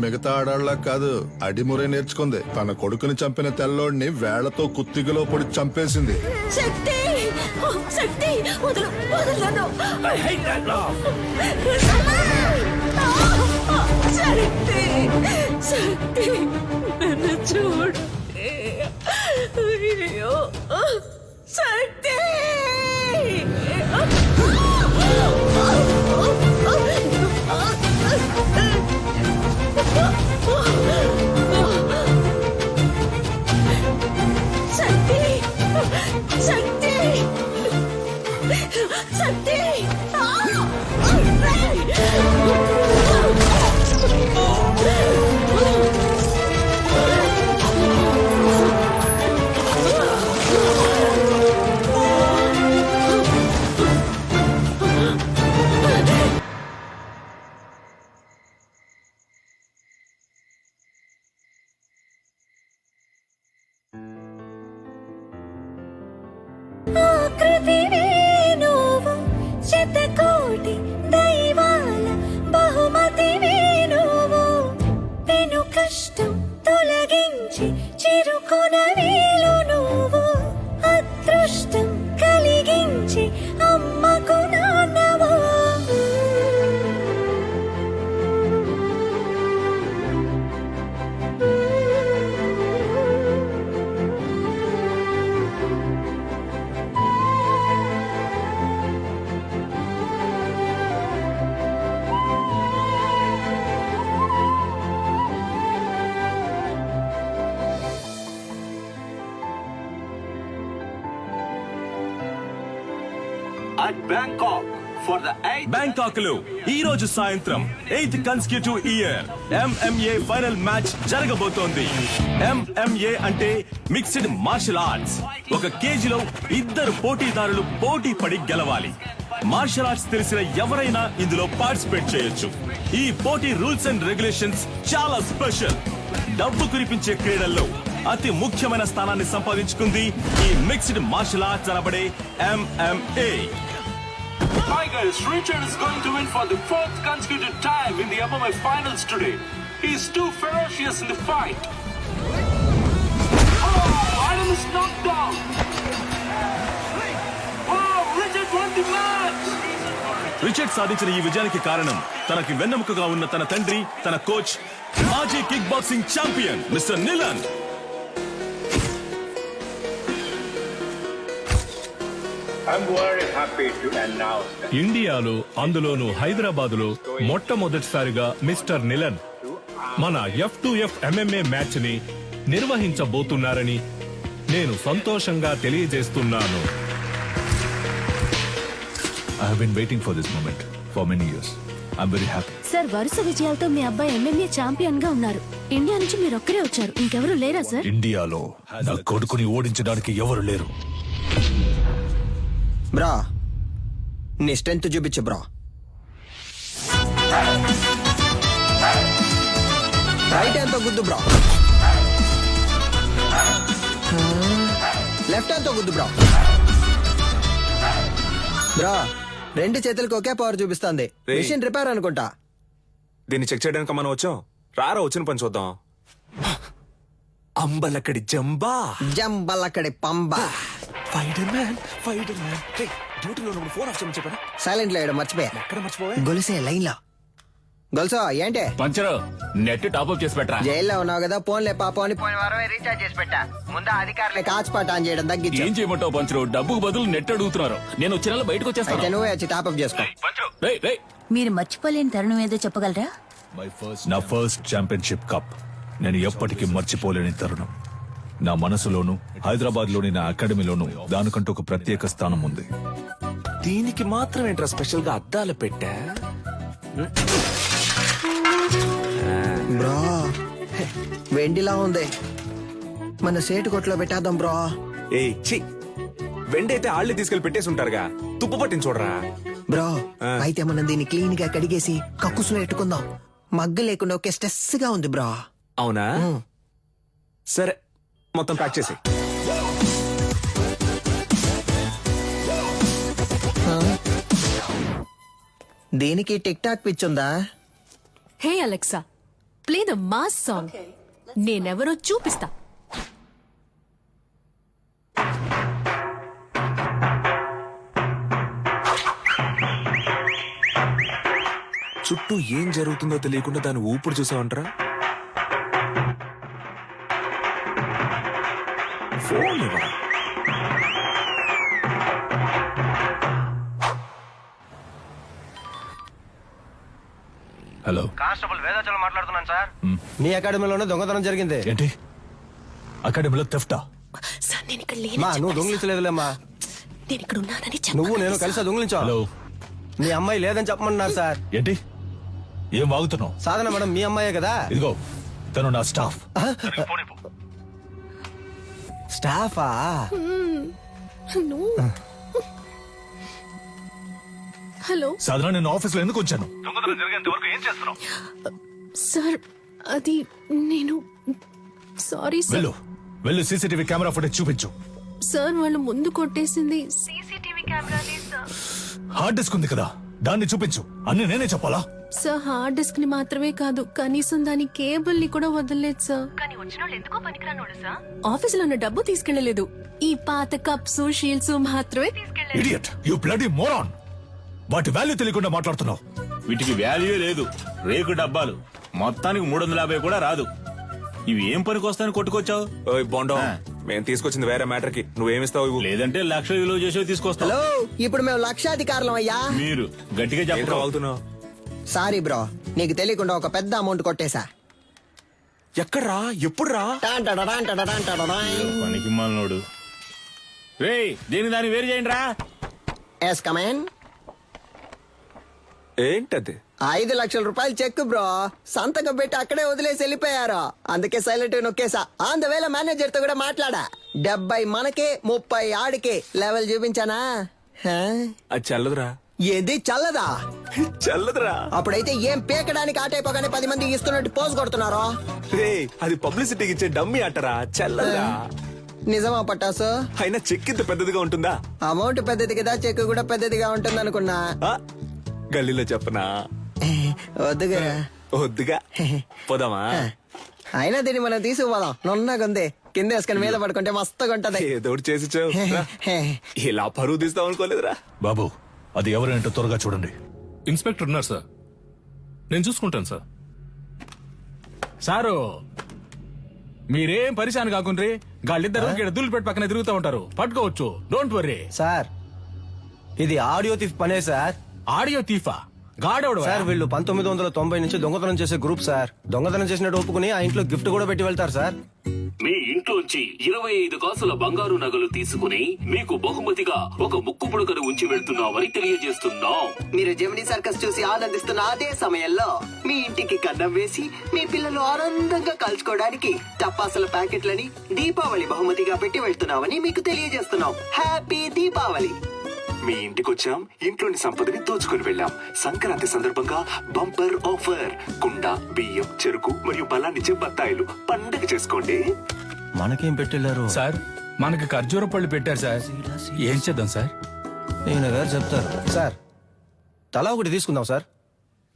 మిగతా ఆడాళ్ళ కాదు, అడిమురే నేర్చుకుంది. తన కొడుకుని చంపిన తెల్లోడిని వేళ్లతో కుత్తిగలో పొడి చంపేసింది. శక్తి శక్తి వదలు వదలను. శక్తి శక్తి నన్ను చూడు. అయ్యో శక్తి. శక్తి శక్తి శక్తి. ఆకృతి వేణువు శతకోటి దైవాల బహుమతి వేణువు. పెను కష్టం తొలగించి చిరుకున వేలు నువ్వు. అదృష్టం కలిగించి అమ్మకు నాన్నవు. బ్యాంకాక్ లో ఈ రోజు సాయంత్రం 8th consecutive year MMA final match జరగబోతోంది. MMA అంటే మిక్స్డ్ మార్షల్ ఆర్ట్స్. ఒక కేజీలో ఇద్దరు పోటీదారులు పోటీ పడి గెలవాలి. మార్షల్ ఆర్ట్స్ తెలిసిన ఎవరైనా ఇందులో పార్టిసిపేట్ చేయొచ్చు. ఈ పోటీ రూల్స్ అండ్ రెగ్యులేషన్స్ చాలా స్పెషల్. డబ్బు కురిపించే క్రీడల్లో అతి ముఖ్యమైన స్థానాన్ని సంపాదించుకుంది ఈ మిక్స్డ్ మార్షల్ ఆర్ట్స్ అనబడే MMA. Tigers, Richard is going to win for the 4th consecutive time in the MMA finals today. He is too ferocious in the fight. Oh, Adam is knocked down. Oh, Richard won the match. Richard సాధించిన ఈ విజయానికి కారణం తనకి వెన్నెముకగా ఉన్న తన తండ్రి, తన coach, మాజీ కిక్ బాక్సింగ్ ఛాంపియన్ మిస్టర్ నిలన్. ఇండియాలో అందులోనూ హైదరాబాదులో మొట్టమొదటిసారిగా మిస్టర్ నిలన్ మన F2F MMA మ్యాచ్ ని నిర్వహించబోతున్నారని నేను సంతోషంగా తెలియజేస్తున్నాను. I have been waiting for this moment for many years. I'm very happy. Sir, వరుస విజయాలతో మీ అబ్బాయి MMA ఛాంపియన్ గా ఉన్నారు. ఇండియా నుంచి మీరు ఒక్కరే వచ్చారు, ఇంకెవరు లేరా సార్? ఇండియాలో నా కొడుకుని ఓడించడానికి ఎవరు లేరు. బ్రా, నీ స్ట్రెంత్ చూపించు బ్రా. రైట్ హ్యాండ్ తో గుద్దు బ్రా. లెఫ్ట్ హ్యాండ్ తో గుద్దు బ్రా. బ్రా, రెండు చేతులకు ఒకే పవర్ చూపిస్తుంది. మిషన్ రిపేర్ అనుకుంటా. దీన్ని చెక్ చేయడానికి మనం వచ్చాం. రారా వచ్చిన పని చూద్దాం. అంబలక్కడి జంబా, జంబలక్కడి పంబా. Fighter man, fighter man. డ్యూటీలో ఉన్నప్పుడు ఫోన్ ఆఫ్ చేయమని చెప్పారా? సైలెంట్ లో మర్చిపోయా. ఎక్కడ మర్చిపోవా? గొలుసే లైన్ లో. గొలుసో ఏంటే? పంచరు నెట్ టాప్అప్ చేసి పెట్టరా. జైల్లో ఉన్నావు కదా, ఫోన్లే పాపం అని పోయిన వారమే రీఛార్జ్ చేసి పెట్టా. ముందు అధికారులే కాచిపాట ఆన్ చేయడం తగ్గించు. ఏం చేయమంటావు పంచరు? డబ్బుకు బదులు నెట్ అడుగుతున్నారు. నేను వచ్చే నెల బయటకు అయితే వచ్చేస్తాను. నువ్వే వచ్చి టాప్అప్ చేసుకో. మీరు మర్చిపోలేని తరుణం ఏదో చెప్పగలరా? నా ఫస్ట్ ఛాంపియన్షిప్ కప్ నేను ఎప్పటికీ మర్చిపోలేని తరుణం. నా మనసులోను, హైదరాబాద్ లోని నా అకాడమీలోను దానికంటూ ఒక ప్రత్యేక స్థానం ఉంది. దీనికి మాత్రం ఏంట్రా స్పెషల్ గా అద్దాలు పెట్టా? బ్రో, వెండిలా ఉంది. మన సేటు కొట్లో పెట్టేద్దాం బ్రో. ఏ చి, వెండైతే ఆళ్ళే తీసుకెళ్లి పెట్టేసి ఉంటారుగా. తుప్పు పట్టించి చూడరా బ్రో. అయితే మనం దీన్ని క్లీన్ గా కడిగేసి కక్కుసులో ఎట్టుకుందాం. మగ్గ లేకుండా ఒకే స్ట్రెస్ గా ఉంది బ్రో. అవునా? సరే, మొత్తం ప్యాక్ చేసి. దీనికి టిక్ టాక్ పిచ్చుందా? Hey Alexa, play the mass song. నేనెవరో చూపిస్తా. చుట్టూ ఏం జరుగుతుందో తెలియకుండా దాన్ని ఊపిరి చూసావంటరా. ఫోన్ ఇవ్వరా. హలో, కానిస్టేబుల్ వేదాచలం మాట్లాడుతున్నాను సార్. మీ అకాడమీలోనే దొంగతనం జరిగింది. ఏంటి అకాడమీలో తెఫ్టా? సార్ నేను ఇక్కడ మా నువ్వు దొంగిలించలేదులేమ్మా. నేను ఇక్కడ ఉన్నానని నువ్వు నేను కలిసి దొంగిలించావు. హలో, మీ అమ్మాయి లేదని చెప్పమన్నారు సార్. ఏంటి ఏం వాగుతున్నావు? సాధన మేడం మీ అమ్మాయే కదా. ఇదిగో తను నా స్టాఫ్. స్టాఫా? హలో సాధారణ నేను ఆఫీస్లో ఎందుకు వచ్చాను? సార్, అది నేను సారీ సార్. వెళ్ళు వెళ్ళు, సీసీటీవీ కెమెరా ఫుటేజ్ చూపించు. సార్ వాళ్ళు ముందు కొట్టేసింది హార్డ్ డిస్క్ ఉంది కదా, దాన్ని చూపించు. అన్ని నేనే చెప్పాలా? సార్ హార్డ్ డిస్క్ ని మాత్రమే కాదు, కనీసం దాని కేబుల్ ని కూడా వదలలేదు సార్. ఆఫీసులో ఉన్న డబ్బు తీసుకెళ్లలేదు. ఈ పాత కప్స్ షీల్డ్స్ మాత్రమే తీసుకెళ్లేదు. Idiot, you bloody moron. వాటి వాల్యూ తెలియకుండా మాట్లాడుతున్నావు. వీటికి వాల్యూ లేదు, రేకు డబ్బాలు. మొత్తానికి 350 కూడా రాదు. ఇవి ఏం పనికి వస్తాయని కొట్టుకొచ్చావు? ఓయ్ బోండో, మేము తీసుకొచ్చింది వేరే మ్యాటర్ కి. నువ్వేమిస్తావు ఇవ్వు. లేదంటే 1,00,000 విలువ చేసేవి తీసుకొస్తావు. హలో, ఇప్పుడు మేము లక్షాధికారులం అయ్యా. మీరు గట్టిగా ఏంట్రా చెప్పరు. వాగుతున్నావు? సారీ బ్రో, నీకు తెలియకుండా ఒక పెద్ద అమౌంట్ కొట్టేశా. ఎక్కడ్రా? ఎప్పుడురా? పనికి మాలినోడు. రేయ్, దీని దాన్ని వేరు చేయండి రా. Yes come in. ఏంటది? 5 లక్షల రూపాయలు చెక్ బ్రో. సంతకం పెట్టి అక్కడే వదిలేసి వెళ్ళిపోయారు. అందుకే సైలెంట్ నొక్కేసా. ఆన్ ద వేళ మేనేజర్ తో కూడా మాట్లాడా. 70 మనకే 30 ఆడికే. లెవెల్ చూపించానా? హా? అది చల్లదురా. ఏది చల్లదా? చల్లదురా. అప్పుడైతే ఏం పీకడానికి ఆటైపోగానే 10 మంది ఇస్తున్నట్టు పోజ్ కొడుతున్నారో. రే, అది పబ్లిసిటీకి ఇచ్చే డమ్మీ అట్టరా. చల్లదురా. నిజమా పట్టాసు? అయినా చెక్ ఇంత పెద్దదిగా ఉంటుందా? అమౌంట్ పెద్దది కదా, చెక్ కూడా పెద్దదిగా ఉంటుంది అనుకున్నా. ఆ? గల్లీలో చెప్పనా? వద్దుగా. వద్దుగా. పోదామా? అయినా దీన్ని మనం తీసుకుపోదాం. నున్నగుంది, కింద వేసుకుని మీద పడుకుంటే మస్తుగా ఉంటది. ఏదో ఒకటి చేసి చావు. రా. ఇలా పరువు తీస్తాం అనుకోలేదురా. బాబు, అది ఎవరంటో త్వరగా చూడండి. ఇన్స్పెక్టర్ ఉన్నారు సార్, నేను చూసుకుంటాను సార్. సారు మీరేం పరిశాన్ కాకుండ్రి. గాళ్ళిద్దరు దూలు పెట్టి పక్కన తిరుగుతూ ఉంటారు. పట్టుకోవచ్చు, డోంట్ వర్రీ. సార్ ఇది ఆడియో థీఫ్ పనే సార్. ఆడియో తీఫా? గాడోడు సార్ వీళ్ళు 1990 నుంచి దొంగతనం చేసే గ్రూప్ సార్. దొంగతనం చేసినట్టు ఒప్పుకుని ఆ ఇంట్లో గిఫ్ట్ కూడా పెట్టి వెళ్తారు సార్. మీ ఇంట్లోంచి 25 కాసుల బంగారు నగలు తీసుకుని మీకు బహుమతిగా ఒక ముక్కు పుడకను ఉంచి వెళ్తున్నామని తెలియజేస్తున్నాం. మీరు జెమినీ సర్కస్ చూసి ఆనందిస్తున్న అదే సమయంలో మీ ఇంటికి కన్నం వేసి మీ పిల్లలు ఆనందంగా కలుసుకోవడానికి టపాసుల ప్యాకెట్లని దీపావళి బహుమతిగా పెట్టి వెళ్తున్నామని మీకు తెలియజేస్తున్నాం. హ్యాపీ దీపావళి. మీ ఇంటికి వచ్చాం, ఇంట్లోని సంపదని దోచుకుని వెళ్ళాం. సంక్రాంతి సందర్భంగా బంపర్ ఆఫర్. కుండ, బియ్యం, చెరుకు మరియు బలాన్నిచ్చే బత్తాయిలు. పండగ చేసుకోండి. మనకేం పెట్టెళ్ళారు సార్? మనకి ఖర్జూర పళ్ళు పెట్టారు సార్. ఏం చేద్దాం సార్? నేను గారు చెప్తారు సార్. తలా ఒకటి తీసుకుందాం సార్.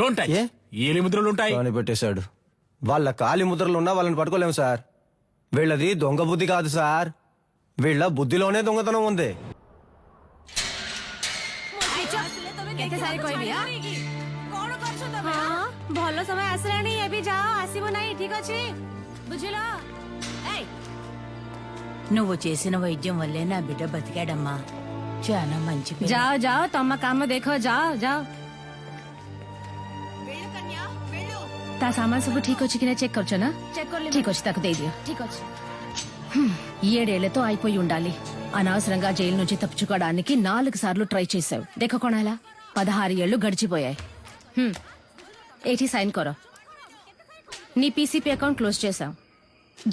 Don't touch. ఏ? ఏలి ముద్రలు ఉంటాయి. అని పెట్టేశాడు. వాళ్ళ కాలి ముద్రలు ఉన్నా వాళ్ళని పట్టుకోలేము సార్. వీళ్ళది దొంగ బుద్ధి కాదు సార్, వీళ్ళ బుద్ధిలోనే దొంగతనం ఉంది. ଭଲ ସମୟ ଆସିଲାଣି, ଏବେ ଯାଅ, ଆସିବ ନାହିଁ, ଠିକ ଅଛି? ବୁଝିଲ? నువ్వు చేసిన వైద్యం వల్లే నా బిడ్డ బతికాడమ్మా. చాలా మంచి పిల్ల. ଯାଅ ଯାଅ, ତମ କାମ ଦେଖ, ଯାଅ ଯାଅ. ତା ସାମାନ ସବୁ ଠିକ ଅଛି କି ନା చెక్ କରୁଛ ନା? ଠିକ ଅଛି, ତାକୁ ଦେଇଦିଅ. ଠିକ ଅଛି. 7 ఏళ్లతో అయిపోయి ఉండాలి. అనవసరంగా జైలు నుంచి తప్పించుకోవడానికి 4 సార్లు ట్రై చేశావు. దేఖ కొనాలా, 16 ఏళ్లు గడిచిపోయాయి. ఏటి సైన్ కొర. నీ పీసీపీ అకౌంట్ క్లోజ్ చేశాం.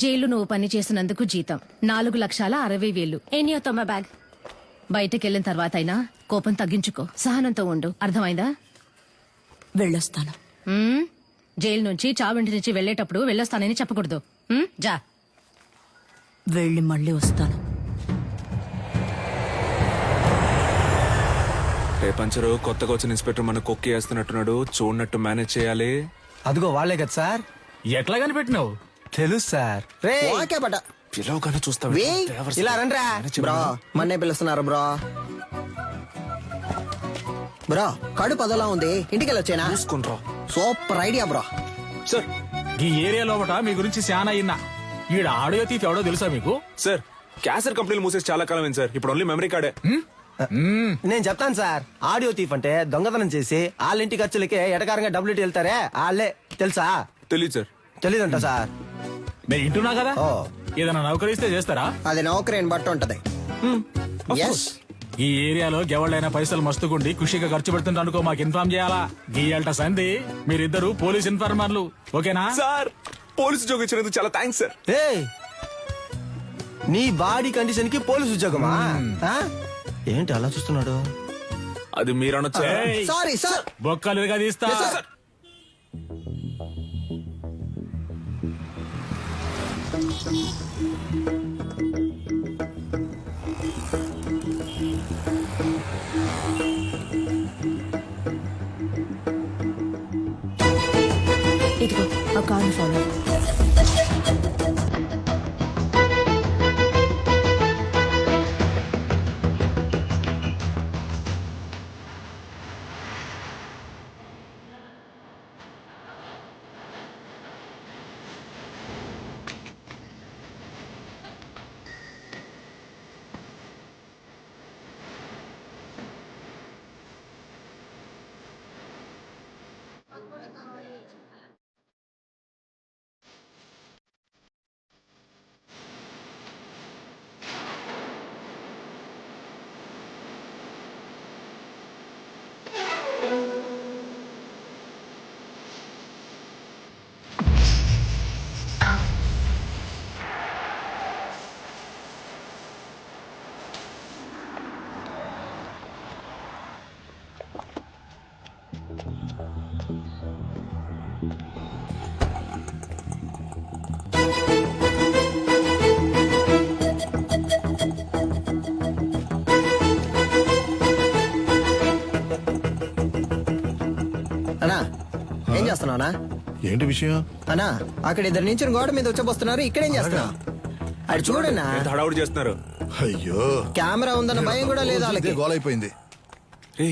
జైలు నువ్వు పని చేసినందుకు జీతం 4,60,000. ఎన్ని అవుతావు మా బ్యాగ్? బయటకెళ్ళిన తర్వాత అయినా కోపం తగ్గించుకో, సహనంతో ఉండు, అర్థమైందా? వెళ్ళొస్తాను. జైలు నుంచి చావింటి నుంచి వెళ్ళేటప్పుడు వెళ్ళొస్తానని చెప్పకూడదు. జా. వెళ్ళి మళ్ళీ వస్తాను. రేపంచరు కొత్తగా వచ్చిన ఇన్స్పెక్టర్ మన కొక్కి వేస్తున్నట్టున్నాడు. చూడనట్టు మేనేజ్ చేయాలి. అదిగో వాళ్ళే కదా సార్. ఎట్లా కనిపెట్టినావు? తెలుసు సార్. రే ఓకే బట పిలవగానే చూస్తావు వేయ్, ఇలా రండ్రా బ్రో, మన్నే పిలుస్తున్నారు బ్రో. బ్రో కడు పదలా ఉంది, ఇంటికి వెళ్ళొచ్చేనా? చూసుకుంట్రా సూపర్ ఐడియా బ్రో. సార్. ఈ ఏరియా లోపట మీ గురించి చాలా అయినా. ఈడ ఆడియో తీసి ఎవడో తెలుసా మీకు? సార్ క్యాసెట్ కంపెనీలు మూసేసి చాలా కాలం అయింది సార్. ఇప్పుడు ఓన్లీ మెమరీ కార్డే. నేను చెప్తాను సార్. ఆడియో తీఫ్ అంటే దొంగతనం చేసి వాళ్ళ ఇంటి ఖర్చులకే ఎటకారంగా డబ్బులు వెళ్తారే వాళ్ళే. తెలుసా? తెలియదు సార్. తెలీదంట సార్. నేను ఇంటున్నా కదా, ఓ. ఏదైనా నౌకరిస్తే చేస్తారా? అది నౌకరీని బట్టి ఉంటది. Yes. ఈ ఏరియాలో ఎవళ్ళైనా పైసలు మస్తుకుండి ఖుషిగా ఖర్చు పెడుతుంటే అనుకో మాకు ఇన్ఫార్మ్ చేయాలా. గీయాలట సంధి మీరిద్దరు పోలీస్ ఇన్ఫార్మర్లు, ఓకేనా? సార్ పోలీసు ఉద్యోగం ఇచ్చినందుకు చాలా థ్యాంక్స్ సార్. ఏయ్, నీ బాడీ కండిషన్ కి పోలీస్ ఉద్యోగమా? ఆ? ఏంటి అలా చూస్తున్నాడు? అది మీరు అనొచ్చు. ఏయ్, సారీ సార్. బొక్కలుగా తీస్తా. ఇదిగో ఆ కార్ని ఫాలో. అన్నా ఏం చేస్తున్నావునా? ఏంటి విషయం? అన్నా అక్కడ ఇద్దరు నుంచి గోడ మీద వచ్చబోస్తున్నారు, ఇక్కడేం చేస్తున్నావు? అటు చూడన్నా, ఎంత హడావుడి చేస్తున్నారు. అయ్యో, కెమెరా ఉందన్న భయం కూడా లేదు వాళ్ళకి. ఇదే గోల అయిపోయింది. రే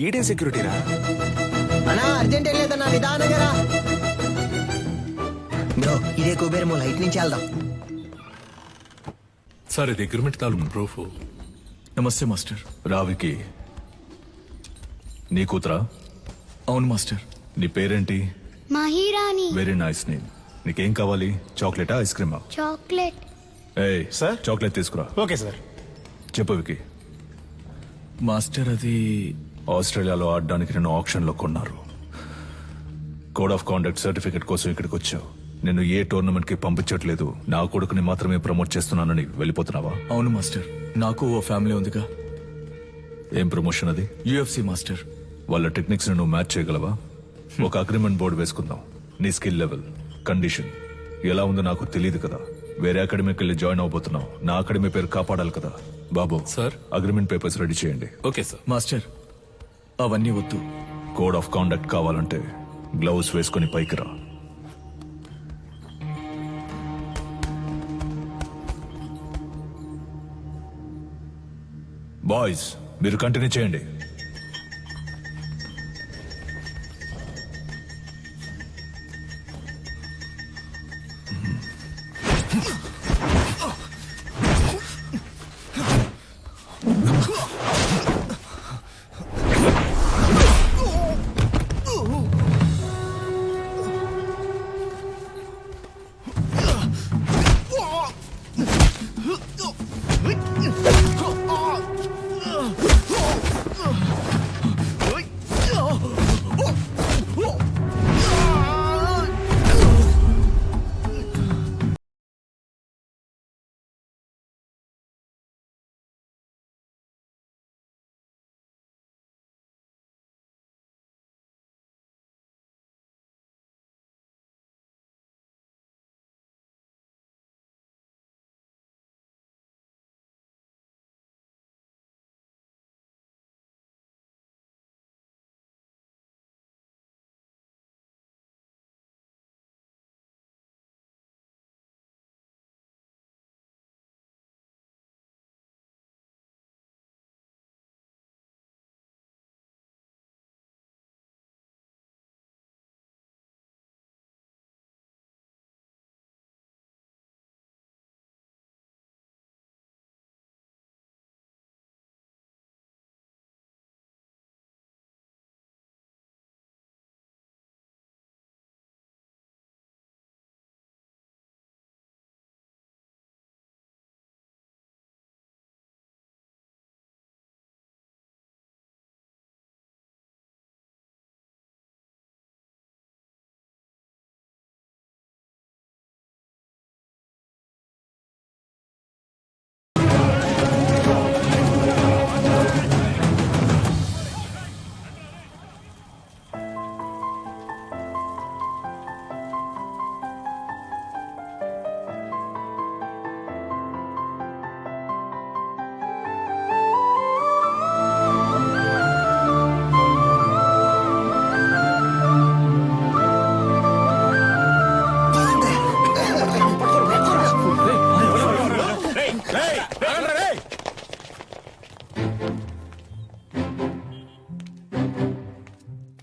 ఈడేం సెక్యూరిటీరా? అన్నా అర్జెంట్ ఏం లేదన్నా, నిదానంగా రా. బ్రో ఇదే కుబేరమో, లైట్ నుంచి వెళ్దాం. సార్ ఇది అగ్రిమెంట్ తాలూకు ప్రూఫ్. నమస్తే మాస్టర్. రావికి నీ కూతురా? అవును మాస్టర్. నీ పేరేంటి? మహిరాణి. Very nice name. నీకేం కావాలి? చాక్లెటా, ఐస్ క్రీమా? చాక్లెట్. ఏయ్ సార్, చాక్లెట్ తీసుకురా. Okay sir. చెప్పు వికి. మాస్టర్ అది ఆస్ట్రేలియాలో ఆడడానికి నేను ఆప్షన్ లో కొన్నారు. కోడ్ ఆఫ్ కాండక్ట్ సర్టిఫికెట్ కోసం ఇక్కడికి వచ్చావు. నేను ఏ టోర్నమెంట్ కి పంపించట్లేదు, నా కొడుకుని మాత్రమే ప్రమోట్ చేస్తున్నానని వెళ్ళిపోతున్నావా? అవును మాస్టర్, నాకు ఓ ఫ్యామిలీ ఉందిగా. ఏం ప్రమోషన్ అది? UFC master. వాళ్ళ టెక్నిక్స్ నువ్వు మ్యాచ్ చేయగలవా? ఒక అగ్రిమెంట్ బోర్డు వేసుకుందాం. నీ స్కిల్ లెవెల్, కండిషన్ ఎలా ఉందో నాకు తెలియదు కదా. వేరే అకాడమీకి వెళ్ళి జాయిన్ అవబోతున్నావు. నా అకాడమీ పేరు కాపాడాలి కదా. బాబు సార్. అగ్రిమెంట్ పేపర్స్ రెడీ చేయండి. Okay sir. మాస్టర్ అవన్నీ వద్దు. కోడ్ ఆఫ్ కాండక్ట్ కావాలంటే గ్లౌస్ వేసుకుని పైకి రా. బాయ్స్ మీరు కంటిన్యూ చేయండి.